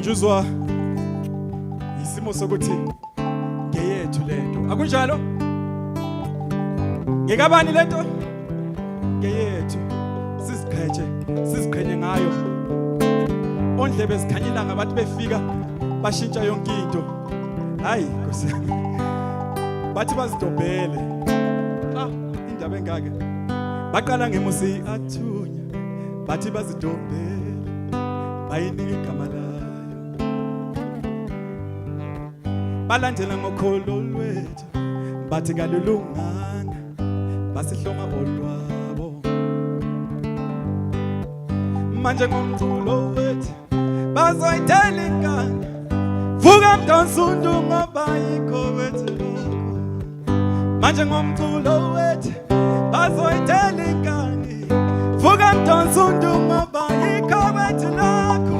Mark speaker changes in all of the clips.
Speaker 1: ukhunjuzwa isimo sokuthi ngeyethu lento. Akunjalo? Ngekabani lento? Ngeyethu. Siziqhenye ngayo. Ondlebe zikhanyela ngabantu befika bashintsha yonke into. Hayi Nkosi. Bathi bazidobhele. Indaba engaka. Baqala ngemusi athunya. Bathi bazidobhele. Bayinika igama layo. Balandela ngokholo lwethu. Bathi kalulunganga. Basihloma olwabo. Manje ngomculo wethu bazoyithela inkani. Vuka mdonsundu ngoba yikho wethu lokho. Manje ngomculo wethu bazoyithela inkani. Vuka mdonsundu ngoba yikho wethu lokho.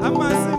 Speaker 2: Amasiko